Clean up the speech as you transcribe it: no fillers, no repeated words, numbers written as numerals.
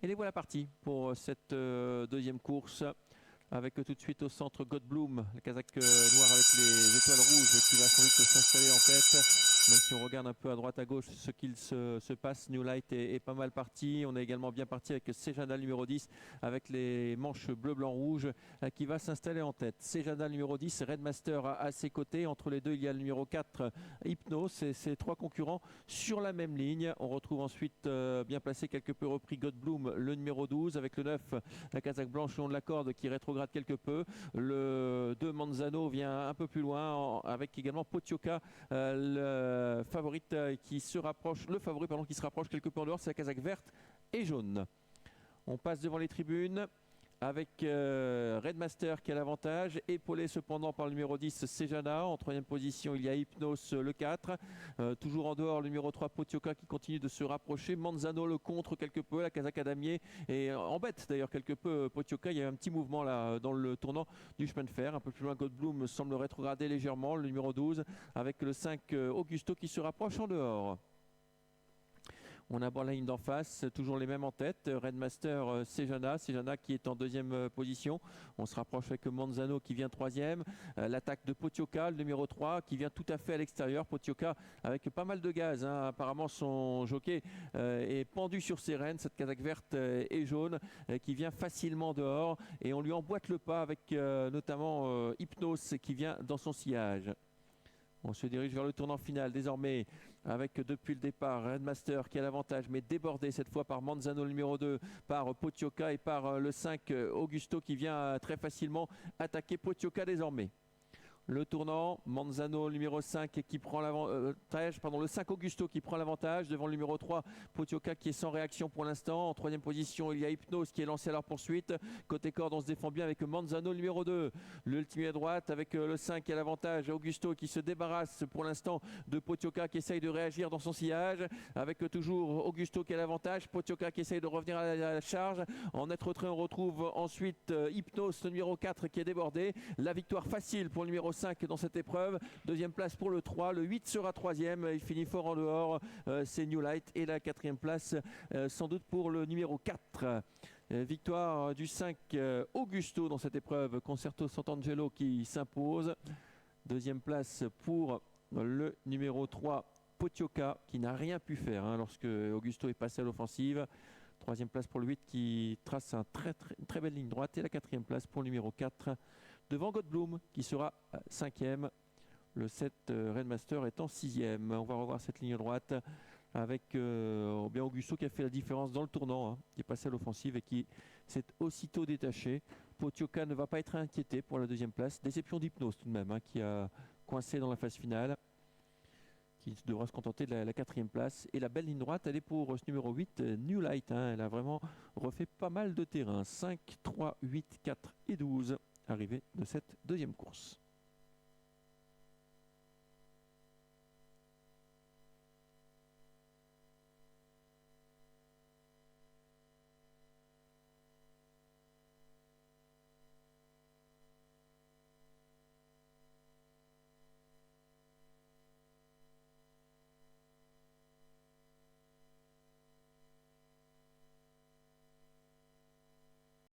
Et les voilà partis pour cette deuxième course. Avec tout de suite au centre Godbloom, le Kazakh noir avec les étoiles rouges qui va sans doute s'installer en tête. Même si on regarde un peu à droite à gauche ce qu'il se passe, New Light est pas mal parti. On est également bien parti avec Sejana numéro 10 avec les manches bleu, blanc, rouge qui va s'installer en tête. Sejana numéro 10, Redmaster à ses côtés. Entre les deux, il y a le numéro 4, Hypnos et ses trois concurrents sur la même ligne. On retrouve ensuite bien placé, quelque peu repris, Godbloom, le numéro 12 avec le 9, la Kazakh blanche le long de la corde qui rétrograde quelque peu. Le 2 Manzano vient un peu plus loin avec également Potioka, le favori qui se rapproche, qui se rapproche quelque peu en dehors, c'est la Kazakh verte et jaune. On passe devant les tribunes avec Redmaster qui a l'avantage, épaulé cependant par le numéro 10 Sejana. En troisième position, il y a Hypnos le 4. Toujours en dehors, le numéro 3 Potioka qui continue de se rapprocher. Manzano le contre quelque peu, la Kazakh Damier et embête d'ailleurs quelque peu Potioka. Il y a un petit mouvement là dans le tournant du chemin de fer. Un peu plus loin, Godbloom semble rétrograder légèrement, le numéro 12 avec le 5 Augusto qui se rapproche en dehors. On aborde la ligne d'en face, toujours les mêmes en tête. Redmaster, Sejana qui est en deuxième position. On se rapproche avec Manzano qui vient troisième. L'attaque de Potioka, le numéro 3, qui vient tout à fait à l'extérieur. Potioka avec pas mal de gaz. Apparemment, son jockey est pendu sur ses rênes. Cette Kazakh verte et jaune qui vient facilement dehors. Et on lui emboîte le pas avec notamment Hypnos qui vient dans son sillage. On se dirige vers le tournant final désormais avec depuis le départ Redmaster qui a l'avantage mais débordé cette fois par Manzano le numéro 2, par Potioka et par le 5 Augusto qui vient très facilement attaquer Potioka désormais. Le tournant, Manzano numéro 5 qui prend l'avantage, le 5 Augusto qui prend l'avantage devant le numéro 3 Potioka qui est sans réaction pour l'instant. En troisième position, il y a Hypnos qui est lancé à leur poursuite. Côté corde, on se défend bien avec Manzano numéro 2. L'ultime à droite avec le 5 qui a l'avantage, Augusto qui se débarrasse pour l'instant de Potioka qui essaye de réagir dans son sillage. Avec toujours Augusto qui a l'avantage, Potioka qui essaye de revenir à la charge. En net retrait, on retrouve ensuite Hypnos, le numéro 4 qui est débordé. La victoire facile pour le numéro 5 dans cette épreuve. Deuxième place pour le 3. Le 8 sera troisième. Il finit fort en dehors. C'est New Light. Et la quatrième place sans doute pour le numéro 4. Victoire du 5 Augusto dans cette épreuve. Concerto Sant'Angelo qui s'impose. Deuxième place pour le numéro 3 Potioka qui n'a rien pu faire lorsque Augusto est passé à l'offensive. Troisième place pour le 8 qui trace une très belle ligne droite. Et la quatrième place pour le numéro 4 devant Godbloom qui sera cinquième. Le 7 Redmaster est en sixième. On va revoir cette ligne droite avec bien Augusto qui a fait la différence dans le tournant, qui est passé à l'offensive et qui s'est aussitôt détaché. Potioka ne va pas être inquiété pour la deuxième place. Déception d'Hypnos tout de même, qui a coincé dans la phase finale, qui devra se contenter de la quatrième place. Et la belle ligne droite, elle est pour ce numéro 8, New Light. Elle a vraiment refait pas mal de terrain. 5, 3, 8, 4 et 12, arrivée de cette deuxième course.